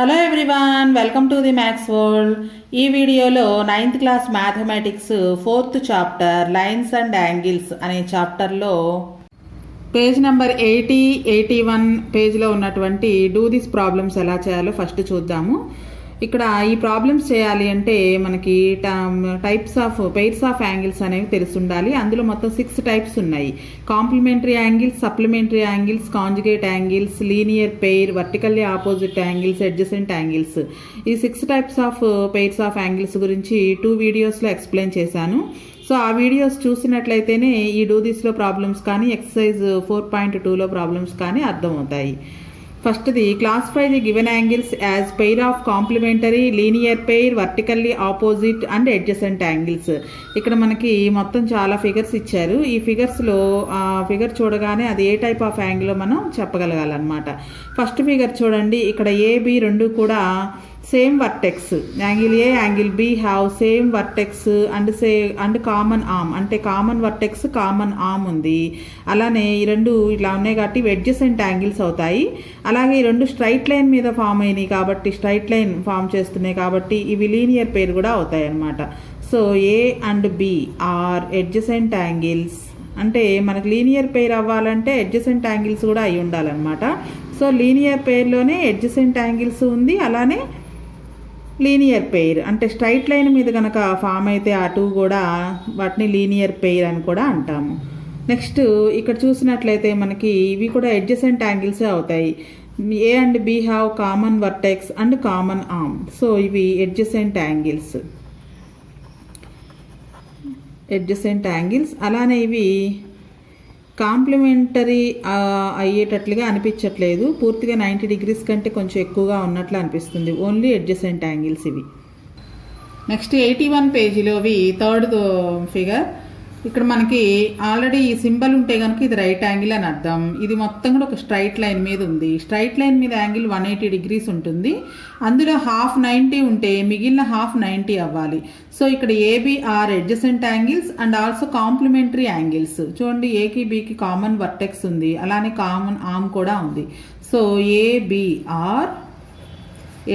Hello everyone, welcome to the maths world. ఈ వీడియోలో 9th class mathematics 4th chapter lines and angles అనే చాప్టర్లో page number 80, 81 పేజ్లో ఉన్నటువంటి డూ దిస్ ప్రాబ్లమ్స్ ఎలా చేయాలో ఫస్ట్ చూద్దాము. ఇక్కడ ఈ ప్రాబ్లమ్స్ చేయాలి అంటే మనకి types of pairs of angles అనేవి తెలిసి ఉండాలి. అందులో మొత్తం 6 టైప్స్ ఉన్నాయి. Complementary angles, supplementary angles, conjugate angles, linear pair, vertically opposite angles, adjacent angles. ఈ 6 types of pairs of angles గురించి 2 వీడియోస్లో ఎక్స్ప్లెయిన్ చేశాను. సో ఆ వీడియోస్ చూసినట్లయితేనే ఈ డూ దిస్లో ప్రాబ్లమ్స్ కానీ ఎక్సర్సైజ్ 4.2లో ప్రాబ్లమ్స్ కానీ అర్థమవుతాయి. ఫస్ట్ది classify the given angles as pair of complementary, linear pair, vertically opposite and adjacent angles. ఇక్కడ మనకి మొత్తం చాలా ఫిగర్స్ ఇచ్చారు. ఈ ఫిగర్స్లో ఫిగర్ చూడగానే అది ఏ టైప్ ఆఫ్ యాంగిల్లో మనం చెప్పగలగాలన్నమాట. ఫస్ట్ ఫిగర్ చూడండి, ఇక్కడ ఏబి రెండు కూడా same vertex, angle A angle be have same vertex and common arm, అంటే కామన్ వర్టెక్స్ కామన్ ఆర్మ్ ఉంది. అలానే ఈ రెండు ఇలా ఉన్నాయి కాబట్టి అడ్జసెంట్ యాంగిల్స్ అవుతాయి. అలాగే ఈ రెండు స్ట్రైట్ లైన్ మీద ఫామ్ అయినాయి కాబట్టి స్ట్రైట్ లైన్ ఫామ్ చేస్తున్నాయి కాబట్టి ఇవి లీనియర్ పెయిర్ కూడా అవుతాయి అన్నమాట. So A and B are adjacent angles. అంటే మనకు లీనియర్ పెయిర్ అవ్వాలంటే అడ్జసెంట్ యాంగిల్స్ కూడా అయి ఉండాలన్నమాట. సో లీనియర్ పెయిర్లోనే అడ్జసెంట్ యాంగిల్స్ ఉంది, అలానే లీనియర్ పెయిర్ అంటే స్ట్రైట్ లైన్ మీద కనుక ఫామ్ అయితే ఆ టూ కూడా వాటిని లీనియర్ పెయిర్ అని కూడా అంటాము. నెక్స్ట్ ఇక్కడ చూసినట్లయితే మనకి ఇవి కూడా అడ్జసెంట్ యాంగిల్సే అవుతాయి. ఏ and be have common vertex and common arm. So ఇవి అడ్జసెంట్ యాంగిల్స్. అలానే ఇవి కాంప్లిమెంటరీ అయ్యేటట్లుగా అనిపించట్లేదు, పూర్తిగా 90 degrees కంటే కొంచెం ఎక్కువగా ఉన్నట్లు అనిపిస్తుంది. ఓన్లీ అడ్జసెంట్ యాంగిల్స్ ఇవి. నెక్స్ట్ 81 పేజీలోవి థర్డ్ ఫిగర్. ఇక్కడ మనకి ఆల్రెడీ ఈ సింబల్ ఉంటే కనుక ఇది రైట్ యాంగిల్ అని అర్థం. ఇది మొత్తం కూడా ఒక స్ట్రైట్ లైన్ మీద ఉంది. స్ట్రైట్ లైన్ మీద యాంగిల్ 180 degrees ఉంటుంది. అందులో హాఫ్ 90 ఉంటే మిగిలిన హాఫ్ 90 అవ్వాలి. సో ఇక్కడ A B are adjacent angles and also complementary angles. చూడండి, ఏకి బికి కామన్ వర్టెక్స్ ఉంది, అలానే కామన్ ఆర్మ్ కూడా ఉంది. So A B are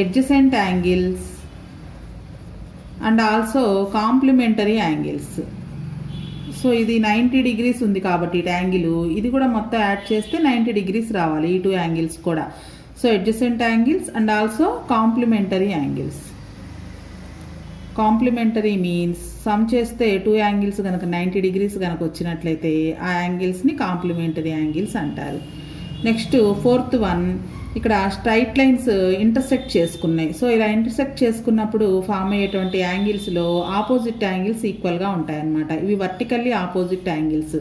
adjacent angles and also complementary angles. So ఇది 90 degrees ఉంది కాబట్టి ఇటు యాంగిల్, ఇది కూడా మొత్తం యాడ్ చేస్తే 90 degrees రావాలి ఈ 2 యాంగిల్స్ కూడా. So adjacent angles and also complementary angles. Complementary means sum చేస్తే 2 యాంగిల్స్ కనుక 90 degrees కనుక వచ్చినట్లయితే ఆ యాంగిల్స్ని కాంప్లిమెంటరీ యాంగిల్స్ అంటారు. నెక్స్ట్ 4th వన్, ఇక్కడ స్ట్రైట్ లైన్స్ ఇంటర్సెక్ట్ చేసుకున్నాయి. సో ఇలా ఇంటర్సెక్ట్ చేసుకున్నప్పుడు ఫామ్ అయ్యేటువంటి యాంగిల్స్లో ఆపోజిట్ యాంగిల్స్ ఈక్వల్గా ఉంటాయన్నమాట. ఇవి వర్టికల్లీ ఆపోజిట్ యాంగిల్స్.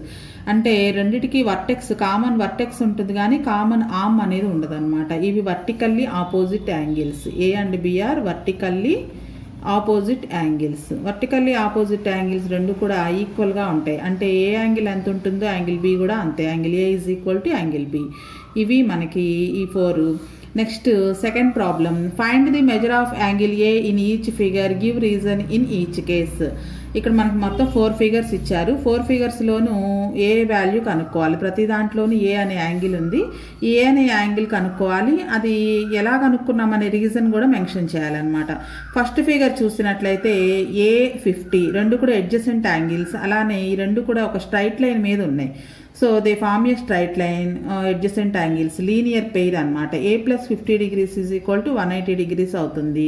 అంటే రెండిటికి వర్టెక్స్ కామన్ వర్టెక్స్ ఉంటుంది కానీ కామన్ ఆర్మ్ అనేది ఉండదన్నమాట. ఇవి vertically opposite angles. A and B are vertically opposite angles. Vertically opposite angles రెండు కూడా ఈక్వల్గా ఉంటాయి. అంటే ఏ యాంగిల్ ఎంత ఉంటుందో యాంగిల్ బి కూడా అంతే. Angle A is equal to angle B. ఇవి మనకి ఈ 4. Next second problem, find the measure of angle A in each figure, give reason in each case. ఇక్కడ మనకు మొత్తం 4 ఫిగర్స్ ఇచ్చారు. 4 ఫిగర్స్లోనూ ఏ వాల్యూ కనుక్కోవాలి. ప్రతి దాంట్లోనూ ఏ అనే యాంగిల్ ఉంది. ఈ ఏ అనే యాంగిల్ కనుక్కోవాలి. అది ఎలా కనుక్కున్నామనే రీజన్ కూడా మెన్షన్ చేయాలన్నమాట. ఫస్ట్ ఫిగర్ చూసినట్లయితే ఏ 50 రెండు కూడా అడ్జసెంట్ యాంగిల్స్. అలానే ఈ రెండు కూడా ఒక స్ట్రైట్ లైన్ మీద ఉన్నాయి. So they form a straight line adjacent angles, linear pair అనమాట. A plus 50 degrees is equal to 180 degrees అవుతుంది.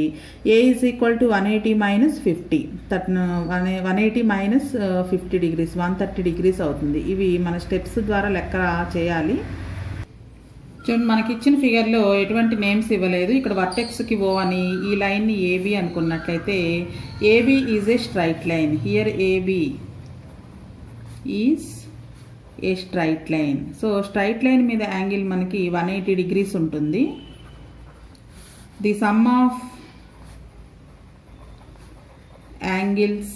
A is equal to 180 minus 50, 180 minus 50 degrees 130 degrees అవుతుంది. ఇవి మన స్టెప్స్ ద్వారా లెక్క చేయాలి. చూడండి, మనకి ఇచ్చిన ఫిగర్లో ఎటువంటి నేమ్స్ ఇవ్వలేదు. ఇక్కడ వర్టెక్స్కి ఓ అని ఈ లైన్ని ఏబి అనుకున్నట్లయితే A B is a straight line. Here A B is a straight line. So straight line మీద యాంగిల్ మనకి 180 degrees ఉంటుంది. The sum of angles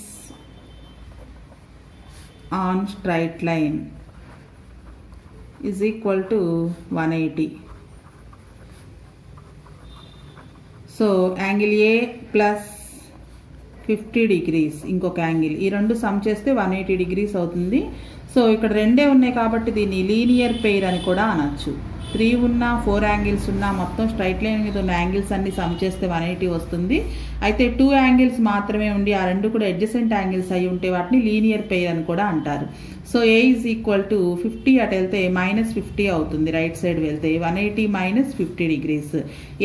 on straight line is equal to 180. So angle A plus 50 degrees ఇంకొక angle. ఈ రెండు some చేస్తే 180 degrees అవుతుంది. So ఇక్కడ రెండే ఉన్నాయి కాబట్టి దీన్ని లీనియర్ పెయిర్ అని కూడా అనొచ్చు. 3 ఉన్న 4 యాంగిల్స్ ఉన్న మొత్తం స్ట్రైట్ లైన్ మీద ఉన్న యాంగిల్స్ అన్ని సమ్ చేస్తే 180 వస్తుంది. అయితే 2 యాంగిల్స్ మాత్రమే ఉండి ఆ రెండు కూడా అడ్జసెంట్ యాంగిల్స్ అయి ఉంటే వాటిని లీనియర్ పెయిర్ అని కూడా అంటారు. So A is equal to 50 అటు వెళ్తే -50 అవుతుంది. రైట్ సైడ్ వెళ్తే 180 - 50 degrees.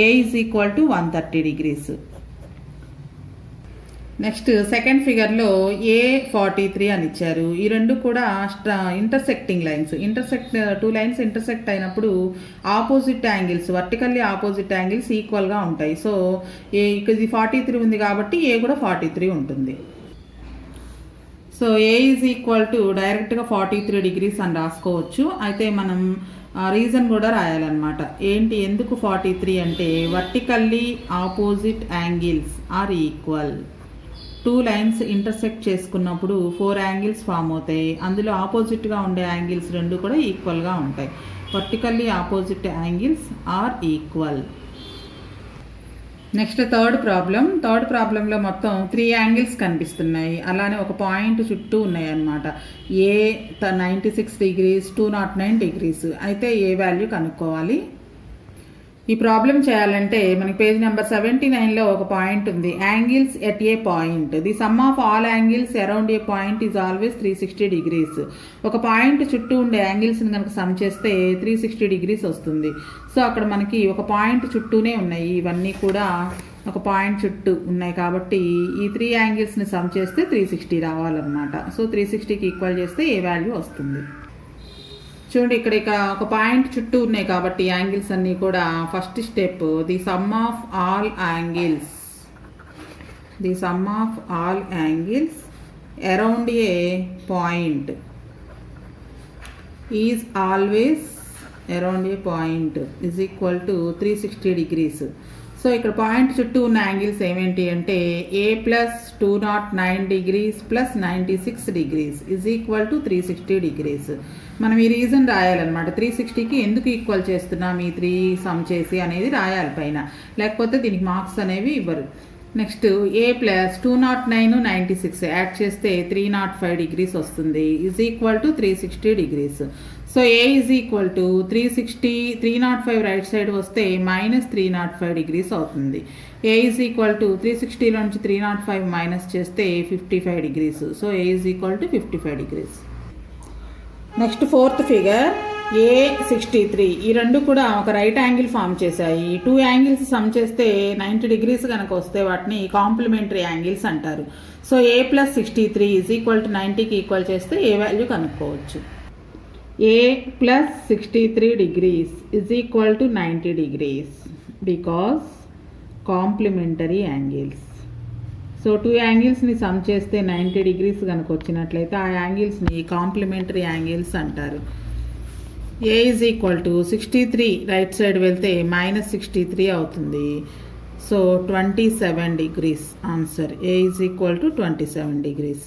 A is equal to 130 degrees. Next second ఫిగర్లో A43 అని ఇచ్చారు. ఈ రెండు కూడా intersecting lines. Two lines intersect అయినప్పుడు opposite angles, vertically opposite angles ఈక్వల్గా ఉంటాయి. సో ఇది 43 ఉంది కాబట్టి ఏ కూడా 43 ఉంటుంది. So A is equal to డైరెక్ట్గా 43 degrees అని రాసుకోవచ్చు. అయితే మనం రీజన్ కూడా రాయాలన్నమాట. ఏంటి, ఎందుకు 43 అంటే vertically opposite angles are equal. 2 lines intersect చేసుకున్నప్పుడు 4 యాంగిల్స్ ఫామ్ అవుతాయి. అందులో ఆపోజిట్గా ఉండే యాంగిల్స్ రెండు కూడా ఈక్వల్గా ఉంటాయి. Vertically opposite angles are equal. Next third ప్రాబ్లంలో మొత్తం 3 యాంగిల్స్ కనిపిస్తున్నాయి. అలానే ఒక పాయింట్ చుట్టూ ఉన్నాయి అన్నమాట. ఏ 96 degrees, 209 degrees. అయితే ఏ వాల్యూ కనుక్కోవాలి. ఈ ప్రాబ్లం చేయాలంటే మనకి పేజ్ నెంబర్ 79లో ఒక పాయింట్ ఉంది. Angles at a point, the sum of all angles around a point is always 360 degrees. ఒక పాయింట్ చుట్టూ ఉండే యాంగిల్స్ని కనుక సమ్ చేస్తే 360 degrees వస్తుంది. సో అక్కడ మనకి ఒక పాయింట్ చుట్టూనే ఉన్నాయి. ఇవన్నీ కూడా ఒక పాయింట్ చుట్టూ ఉన్నాయి కాబట్టి ఈ 3 యాంగిల్స్ని సమ్ చేస్తే 360 రావాలన్నమాట. సో 360కి ఈక్వల్ చేస్తే ఏ వాల్యూ వస్తుంది. చూడండి, ఇక్కడ ఒక పాయింట్ చుట్టూ ఉన్నాయి కాబట్టి యాంగిల్స్ అన్నీ కూడా first step the sum of all angles around a point is always is equal to 360 degrees. So ఇక్కడ పాయింట్ చుట్టూ ఉన్న యాంగిల్స్ ఏమేంటి అంటే A + 209 degrees + 96 degrees is equal to 360 degrees. మనం ఈ రీజన్ రాయాలన్నమాట. 360కి ఎందుకు ఈక్వల్ చేస్తున్నాం ఈ 3 సమ్ చేసి అనేది రాయాలి పైన, లేకపోతే దీనికి మార్క్స్ అనేవి ఇవ్వరు. నెక్స్ట్ A + 209 96 యాడ్ చేస్తే 305 degrees వస్తుంది. Is equal to 360 degrees. So A is equal to 305 right side వస్తే -305 degrees అవుతుంది. A ఈజ్ ఈక్వల్ టు 360లో నుంచి 305 మైనస్ చేస్తే 55 degrees. So A is equal to 55 degrees. Next fourth figure A63. ఈ రెండు కూడా ఒక రైట్ యాంగిల్ ఫామ్ చేశాయి. 2 angles some చేస్తే 90 degrees కనుక వస్తే వాటిని కాంప్లిమెంటరీ యాంగిల్స్ అంటారు. So A + 63 is equal to 90కి ఈక్వల్ చేస్తే ఏ వాల్యూ కనుక్కోవచ్చు. A + 63 degrees is equal to 90 degrees because complementary angles. So 2 యాంగిల్స్ని సమ్ చేస్తే 90 degrees కనుక వచ్చినట్లయితే ఆ యాంగిల్స్ని కాంప్లిమెంటరీ యాంగిల్స్ అంటారు. A is equal to 63 right side వెళ్తే -63 అవుతుంది. So 27 degrees answer. A is equal to 27 degrees.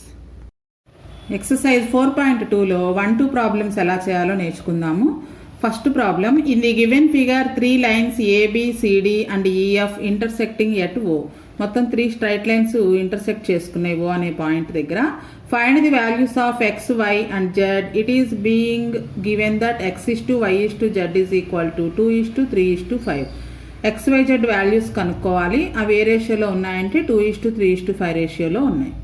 Exercise 4.2లో 1-2 ప్రాబ్లమ్స్ ఎలా చేయాలో నేర్చుకుందాము. First problem, in the given figure 3 lines ABCD and EF intersecting at O. మొత్తం 3 straight lines intersect చేసుకున్నాయి O అనే point దగ్గర. Find the values of X, Y and Z. It is being given that X is to Y is to Z is equal to 2 is to 3 is to 5. XYZ values కనుక్కోవాలి. అవి ఏ రేషియోలో ఉన్నాయంటే 2 is to 3 is to 5 రేషియోలో ఉన్నాయి.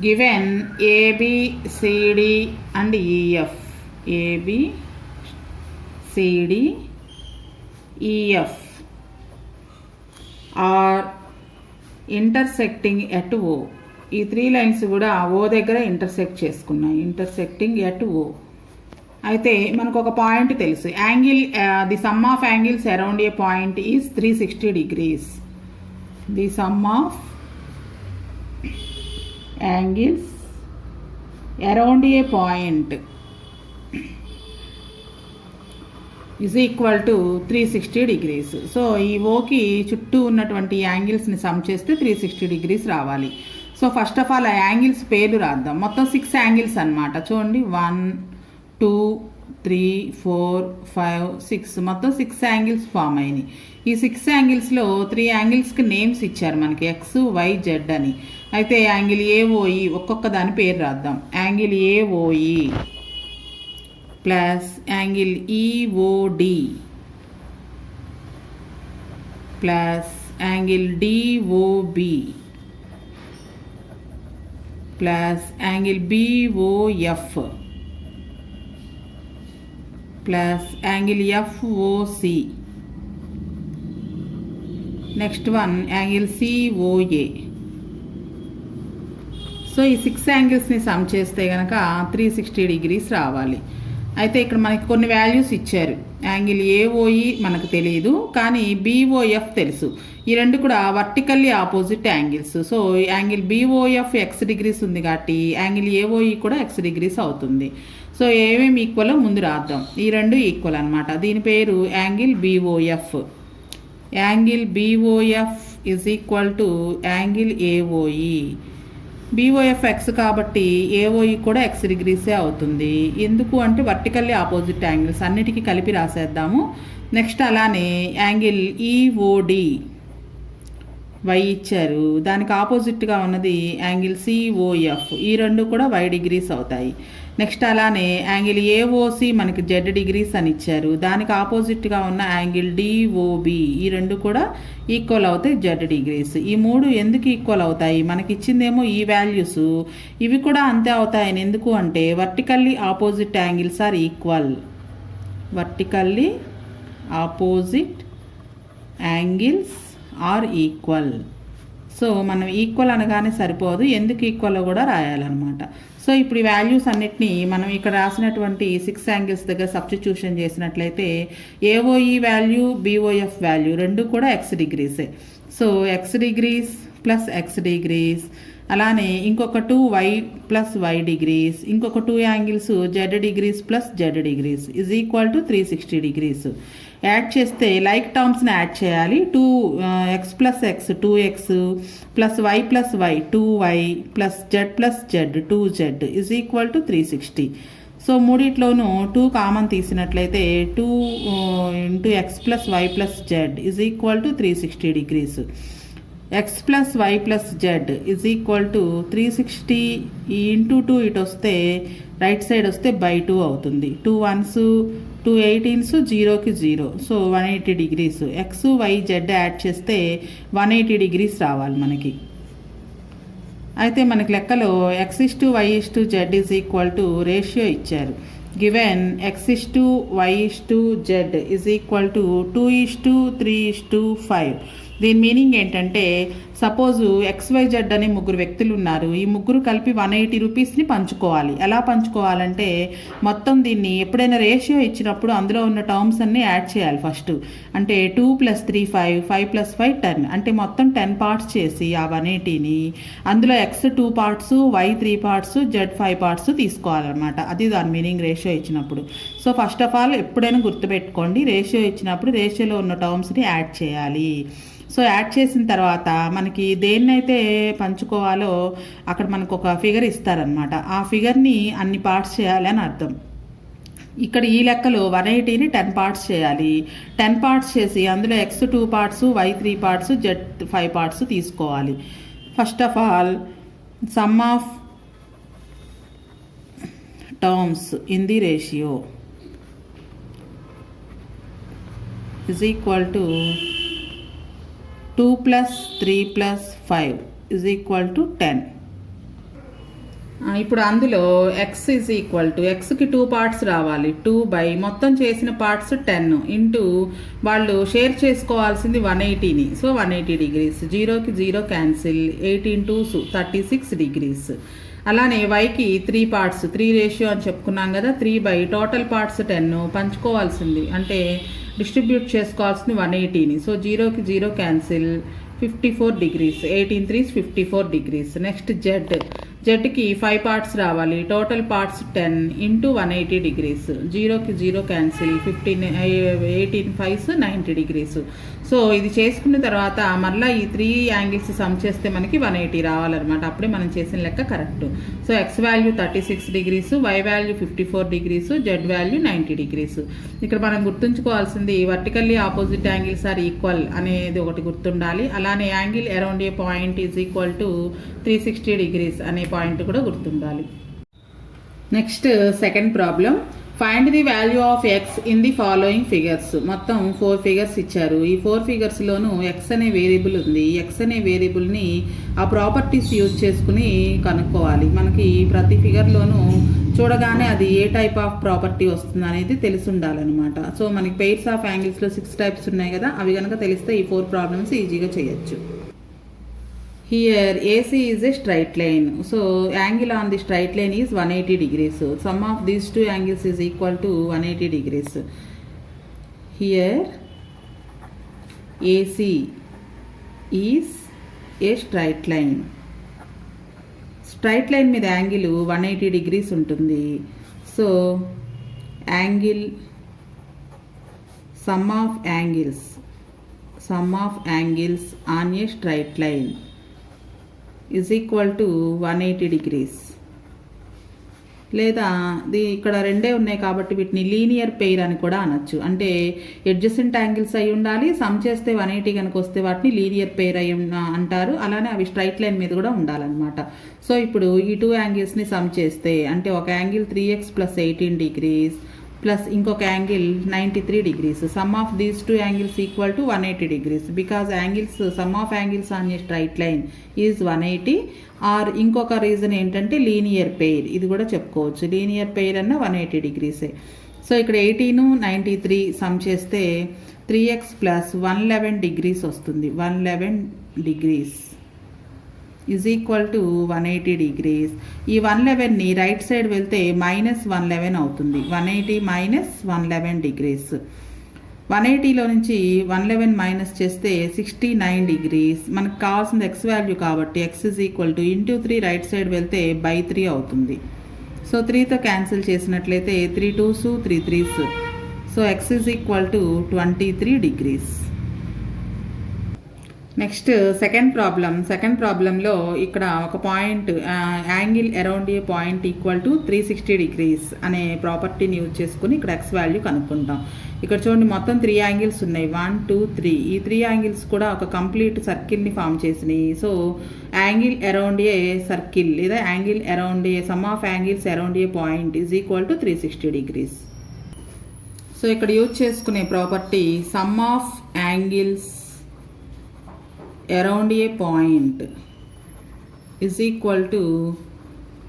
Given ABCD and EF. ABCD EF are intersecting at O. ఈ 3 lines కూడా O దగ్గర intersect చేసుకున్నాయి. Intersecting at O. అయితే మనకు ఒక పాయింట్ తెలుసు. Angle the sum of angles around a point is 360 degrees. The sum of angles around a point is equal to 360 degrees. So ఈ ఓకి చుట్టూ ఉన్నటువంటి యాంగిల్స్ని సమ్ చేస్తే 360 degrees రావాలి. సో ఫస్ట్ ఆఫ్ ఆల్ ఆ యాంగిల్స్ పేర్లు రాద్దాం. మొత్తం 6 యాంగిల్స్ అనమాట. చూడండి 1 2 3 4 5 6 మొత్తం 6 యాంగిల్స్ ఫామ్ అయినాయి. ఈ 6 యాంగిల్స్లో 3 యాంగిల్స్కి నేమ్స్ ఇచ్చారు మనకి ఎక్స్ వై జెడ్ అని. అయితే యాంగిల్ ఏఓఈ ఒక్కొక్క దాని పేరు రాద్దాం. Angle AOE plus angle EOD plus angle DOB plus angle BOF plus angle FOC, next one angle COA. So ఈ 6 యాంగిల్స్ని సమ్ చేస్తే కనుక 360 డిగ్రీస్ రావాలి. అయితే ఇక్కడ మనకి కొన్ని వాల్యూస్ ఇచ్చారు. యాంగిల్ ఏఓఈ మనకు తెలియదు, కానీ బిఓఎఫ్ తెలుసు. ఈ రెండు కూడా vertically opposite angles. So angle BOF x degrees ఉంది కాబట్టి యాంగిల్ ఏఓఈ కూడా ఎక్స్ డిగ్రీస్ అవుతుంది. సో ఏమేమి ఈక్వల్ ముందు రాద్దాం. ఈ రెండు ఈక్వల్ అనమాట. దీని పేరు angle BOF. Angle BOF is equal to angle AOE. BOF x కాబట్టి ఏఓఈ కూడా ఎక్స్ డిగ్రీసే అవుతుంది. ఎందుకు అంటే వర్టికల్లీ ఆపోజిట్ యాంగిల్స్, అన్నిటికీ కలిపి రాసేద్దాము. నెక్స్ట్ అలానే యాంగిల్ ఈఓడి వై ఇచ్చారు, దానికి ఆపోజిట్గా ఉన్నది యాంగిల్ సిఓఎఫ్. ఈ రెండు కూడా వై డిగ్రీస్ అవుతాయి. నెక్స్ట్ అలానే యాంగిల్ ఏఓసి మనకి జెడ్ డిగ్రీస్ అని ఇచ్చారు, దానికి ఆపోజిట్గా ఉన్న యాంగిల్ డిఓబి. ఈ రెండు కూడా ఈక్వల్ అవుతాయి జెడ్ డిగ్రీస్. ఈ మూడు ఎందుకు ఈక్వల్ అవుతాయి? మనకి ఇచ్చిందేమో ఈ వాల్యూస్, ఇవి కూడా అంతే అవుతాయని. ఎందుకు అంటే vertically opposite angles are equal. Vertically opposite angles are equal. So మనం ఈక్వల్ అనగానే సరిపోదు, ఎందుకు ఈక్వల్ కూడా రాయాలన్నమాట. సో ఇప్పుడు ఈ వాల్యూస్ అన్నిటినీ మనం ఇక్కడ రాసినటువంటి 6 యాంగిల్స్ దగ్గర సబ్స్టిట్యూషన్ చేసినట్లయితే ఏఓఈ వాల్యూ బిఓఎఫ్ వాల్యూ రెండు కూడా ఎక్స్ డిగ్రీసే. So x degrees plus x degrees, అలానే ఇంకొక 2y ప్లస్ వై డిగ్రీస్, ఇంకొక 2 angles z degrees plus z degrees is equal to 360 degrees. Add చేస్తే లైక్ టర్మ్స్ని యాడ్ చేయాలి. 2x plus x 2x plus y plus y 2y plus z 2z is equal to 360. So మూడిట్లోనూ 2 common తీసినట్లయితే 2 into x plus y plus z is equal to 360 degrees. X plus y plus z is equal to 360 into 2 ఇటు వస్తే right side వస్తే by 2 అవుతుంది. 2 1s 2 18s 0కి 0, so 180 degrees. X y z add చేస్తే 180 degrees రావాలి మనకి. అయితే మనకి లెక్కలో x is to y is to z is equal to ratio ఇచ్చారు. Given x is to y is to z is equal to 2 is to 3 is to 5. దీని meaning ఏంటంటే suppose XYZ అని ముగ్గురు వ్యక్తులు ఉన్నారు. ఈ ముగ్గురు కలిపి 180 రూపీస్ని పంచుకోవాలి. ఎలా పంచుకోవాలంటే మొత్తం దీన్ని ఎప్పుడైనా రేషియో ఇచ్చినప్పుడు అందులో ఉన్న టర్మ్స్ అన్నీ యాడ్ చేయాలి ఫస్ట్. అంటే 2 + 3 5, 5 + 5 10, అంటే మొత్తం 10 పార్ట్స్ చేసి ఆ 180ని అందులో X 2 parts, Y 3 parts, Z 5 parts తీసుకోవాలన్నమాట. అది దాని మీనింగ్ రేషియో ఇచ్చినప్పుడు. సో ఫస్ట్ ఆఫ్ ఆల్ ఎప్పుడైనా గుర్తుపెట్టుకోండి, రేషియో ఇచ్చినప్పుడు రేషియోలో ఉన్న టర్మ్స్ని యాడ్ చేయాలి. సో యాడ్ చేసిన తర్వాత మనకి దేన్నైతే పంచుకోవాలో అక్కడ మనకు ఒక ఫిగర్ ఇస్తారనమాట. ఆ ఫిగర్ని అన్ని పార్ట్స్ చేయాలి అని అర్థం. ఇక్కడ ఈ లెక్కలో 180ని 10 పార్ట్స్ చేయాలి. 10 పార్ట్స్ చేసి అందులో X 2 parts, Y 3 parts, Z 5 parts తీసుకోవాలి. First of all sum of terms in the ratio is equal to 2 + 3 + 5 is equal to 10. ఇప్పుడు అందులో x ఈజ్ ఈక్వల్ టు ఎక్స్కి 2 పార్ట్స్ రావాలి. 2 మొత్తం చేసిన పార్ట్స్ 10 ఇంటూ వాళ్ళు షేర్ చేసుకోవాల్సింది 180ని. So 180 degrees. 0కి 0 క్యాన్సిల్, 18 2 36 డిగ్రీస్. అలానే వైకి 3 పార్ట్స్, 3 రేషియో అని చెప్పుకున్నాం కదా. 3 టోటల్ పార్ట్స్ 10 పంచుకోవాల్సింది అంటే డిస్ట్రిబ్యూట్ చేసుకోవాల్సింది 180ని. సో 0కి 0 క్యాన్సిల్, 54 డిగ్రీస్. 18 3 54 డిగ్రీస్. నెక్స్ట్ జెడ్కి 5 పార్ట్స్ రావాలి. Total parts 10 into 180 degrees. 0కి 0 క్యాన్సిల్. 18 5 90 డిగ్రీస్. సో ఇది చేసుకున్న తర్వాత మళ్ళీ ఈ 3 యాంగిల్స్ సమ్ చేస్తే మనకి 180 రావాలన్నమాట. అప్పుడే మనం చేసిన లెక్క correct. So x value 36 degrees, y value 54 degrees, z value 90 degrees. ఇక్కడ మనం గుర్తుంచుకోవాల్సింది vertically opposite angles are equal అనేది ఒకటి గుర్తుండాలి. అలానే angle around a point is equal to 360 degrees అనే పాయింట్ కూడా గుర్తుండాలి. Next second problem. Find the value of x in the following figures. మొత్తం 4 ఫిగర్స్ ఇచ్చారు. ఈ 4 ఫిగర్స్లోనూ ఎక్స్ అనే వేరియబుల్ ఉంది. ఎక్స్ అనే వేరియబుల్ని ఆ ప్రాపర్టీస్ యూజ్ చేసుకుని కనుక్కోవాలి. మనకి ప్రతి ఫిగర్లోనూ చూడగానే అది ఏ టైప్ ఆఫ్ ప్రాపర్టీ వస్తుంది అనేది తెలిసి ఉండాలన్నమాట. సో మనకి పెయిర్స్ ఆఫ్ యాంగిల్స్లో 6 టైప్స్ ఉన్నాయి కదా, అవి కనుక తెలిస్తే ఈ 4 ప్రాబ్లమ్స్ ఈజీగా చేయొచ్చు. Here AC is a straight line. So angle on the straight line is 180 degrees. So sum of these two angles is equal to 180 degrees. Here AC is a straight line. Straight line మీద angle 180 degrees ఉంటుంది. So angle sum of angles on a straight line is equal to 180 degrees. లేదా ఇక్కడ రెండే ఉన్నాయి కాబట్టి వీటిని linear pair అని కూడా అనొచ్చు. అంటే అడ్జసెంట్ యాంగిల్స్ అయి ఉండాలి, సమ్ చేస్తే 180 కనుక వస్తే వాటిని లీనియర్ పెయిర్ అయి అంటారు. అలానే అవి స్ట్రైట్ లైన్ మీద కూడా ఉండాలన్నమాట. సో ఇప్పుడు ఈ 2 యాంగిల్స్ని సమ్ చేస్తే అంటే ఒక యాంగిల్ 3x + 18 degrees ప్లస్ ఇంకొక angle 93 degrees. Sum of these 2 angles equal to 180 degrees. Because angles sum of angles on a straight line is 180. Or ఇంకొక రీజన్ ఏంటంటే లీనియర్ పెయిర్, ఇది కూడా చెప్పుకోవచ్చు. లీనియర్ పెయిర్ అన్న 180 degrees. సో ఇక్కడ 18 93 some చేస్తే 3x + 111 degrees వస్తుంది. 111 degrees is equal to 180 degrees. ఈ 111ని రైట్ సైడ్ వెళ్తే -111 అవుతుంది. 180 - 111 degrees. 180లో నుంచి 111 మైనస్ చేస్తే 69 degrees. మనకు కావాల్సిన ఎక్స్ వాల్యూ కాబట్టి X is equal to into 3 right side వెళ్తే /3 అవుతుంది. సో 3తో క్యాన్సిల్ చేసినట్లయితే 3 2s 3 3s. So X is equal to 23 degrees. Next second ప్రాబ్లంలో ఇక్కడ ఒక point angle around a point equal to 360 degrees అనే ప్రాపర్టీని యూజ్ చేసుకుని ఇక్కడ ఎక్స్ వాల్యూ కనుక్కుంటాం. ఇక్కడ చూడండి మొత్తం 3 యాంగిల్స్ ఉన్నాయి. 1 2 3. ఈ 3 యాంగిల్స్ కూడా ఒక కంప్లీట్ సర్కిల్ని ఫామ్ చేసినాయి. So angle around a circle లేదా angle around a sum of angles around a point is equal to 360 degrees. So ఇక్కడ యూజ్ చేసుకునే property sum of angles around a point is equal to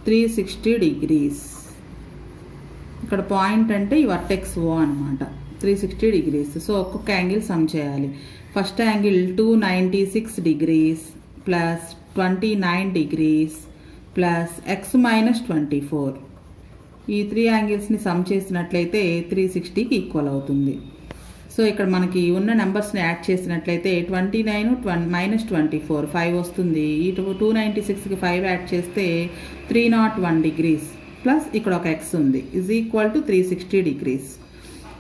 360 degrees. ఇక్కడ point అంటే ఈ vertex O అనమాట. 360 degrees. So ఒక్కొక్క angle sum చేయాలి. First angle 296 degrees plus 29 degrees plus x - 24. ఈ 3 యాంగిల్స్ని some చేసినట్లయితే 360కి ఈక్వల్ అవుతుంది. సో ఇక్కడ మనకి ఉన్న నెంబర్స్ని యాడ్ చేసినట్లయితే 29 - 24 5 వస్తుంది. ఈ 296కి 5 యాడ్ చేస్తే 301 degrees ప్లస్ ఇక్కడ ఒక ఎక్స్ ఉంది is equal to 360 degrees.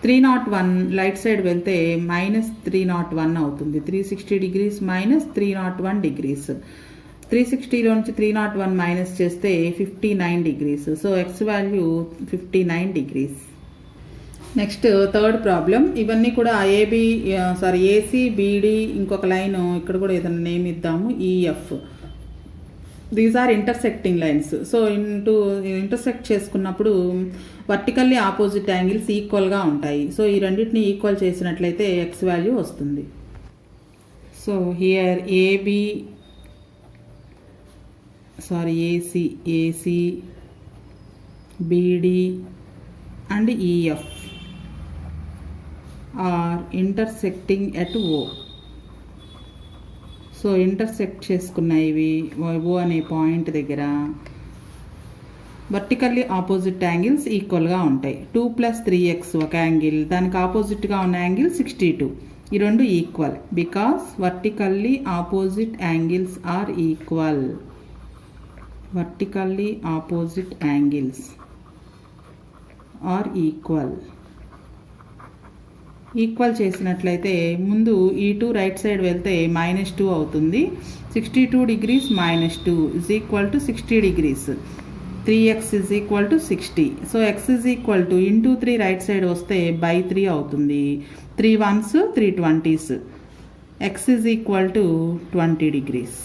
301 right side వెళ్తే -301 అవుతుంది. 360 degrees - 301 degrees. 360లో నుంచి 301 మైనస్ చేస్తే 59 degrees. So x value 59 degrees. Next third problem. ఇవన్నీ కూడా ఏసీ బీడీ ఇంకొక లైన్ ఇక్కడ కూడా ఏదైనా నేమ్ ఇద్దాము E F. These are intersecting lines. So intersect చేసుకున్నప్పుడు వర్టికల్లీ ఆపోజిట్ యాంగిల్స్ ఈక్వల్గా ఉంటాయి. సో ఈ రెండింటిని ఈక్వల్ చేసినట్లయితే ఎక్స్ వాల్యూ వస్తుంది. So here A C B D and E F are intersecting at O. సో ఇంటర్సెక్ట్ చేసుకున్నాయి ఇవి O అనే పాయింట్ దగ్గర. వర్టికల్లీ ఆపోజిట్ యాంగిల్స్ ఈక్వల్గా ఉంటాయి. 2 + 3x ఒక యాంగిల్, దానికి ఆపోజిట్గా ఉన్న యాంగిల్ 62. ఈ రెండు equal because vertically opposite angles are equal. vertically opposite angles are equal చేసినట్లయితే ముందు ఈ టూ రైట్ సైడ్ వెళ్తే -2 అవుతుంది. 62 degrees -2 is equal to 60 degrees. 3x is equal to 60. So x is equal to into 3 right side వస్తే by 3 అవుతుంది. 3 1s 3 20s. x is equal to 20 degrees.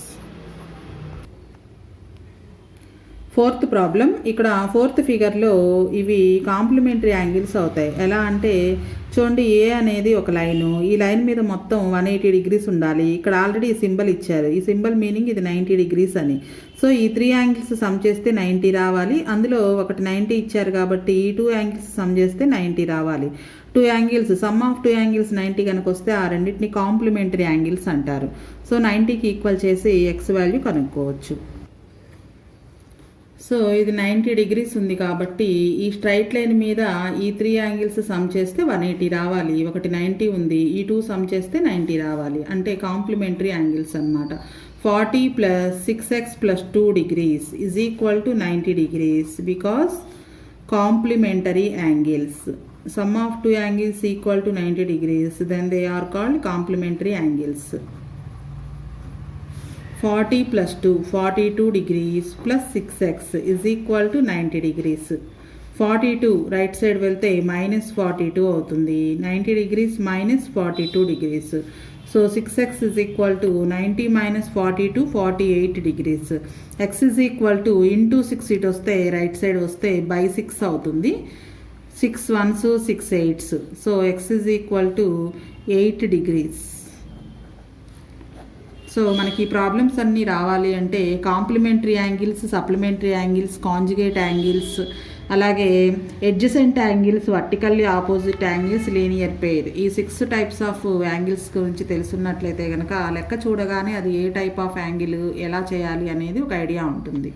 Fourth problem. ఇక్కడ fourth ఫిగర్లో ఇవి complementary angles అవుతాయి. ఎలా అంటే చూడండి, ఏ అనేది ఒక లైను, ఈ లైన్ మీద మొత్తం 180 degrees ఉండాలి. ఇక్కడ ఆల్రెడీ ఈ సింబల్ ఇచ్చారు. ఈ సింబల్ మీనింగ్ ఇది 90 degrees అని. సో ఈ 3 యాంగిల్స్ సమ్ చేస్తే 90 రావాలి. అందులో ఒకటి 90 ఇచ్చారు కాబట్టి ఈ 2 యాంగిల్స్ సమ్ చేస్తే 90 రావాలి. 2 యాంగిల్స్ సమ్ ఆఫ్ 2 యాంగిల్స్ 90 కనుక వస్తే ఆ రెండింటిని కాంప్లిమెంటరీ యాంగిల్స్ అంటారు. సో 90కి ఈక్వల్ చేసి ఎక్స్ వాల్యూ కనుక్కోవచ్చు. సో ఇది 90 degrees ఉంది కాబట్టి ఈ స్ట్రైట్ లైన్ మీద ఈ 3 యాంగిల్స్ సమ్ చేస్తే 180 రావాలి. ఒకటి 90 ఉంది, ఈ 2 సమ్ చేస్తే 90 రావాలి. అంటే కాంప్లిమెంటరీ యాంగిల్స్ అన్నమాట. 40 + 6x + 2 degrees is equal to 90 degrees because complementary angles. Sum of 2 angles equal to 90 degrees, then they are called complementary angles. 40 + 2 42 degrees plus 6x is equal to 90 degrees. 42 right side వెళ్తే -42 అవుతుంది. 90 degrees -42 degrees. So 6x is equal to 90 - 42 48 degrees. x is equal to into 6 ఇటు వస్తే right side వస్తే by 6 అవుతుంది. 6 1s 6 8s. So x is equal to 8 degrees. So మనకి problems అన్నీ రావాలి అంటే complementary angles, supplementary angles, conjugate angles, అలాగే adjacent angles, vertically opposite angles, linear pair, ఈ 6 టైప్స్ ఆఫ్ యాంగిల్స్ గురించి తెలుసున్నట్లయితే కనుక ఆ లెక్క చూడగానే అది ఏ టైప్ ఆఫ్ యాంగిల్ ఎలా చేయాలి అనేది ఒక ఐడియా ఉంటుంది.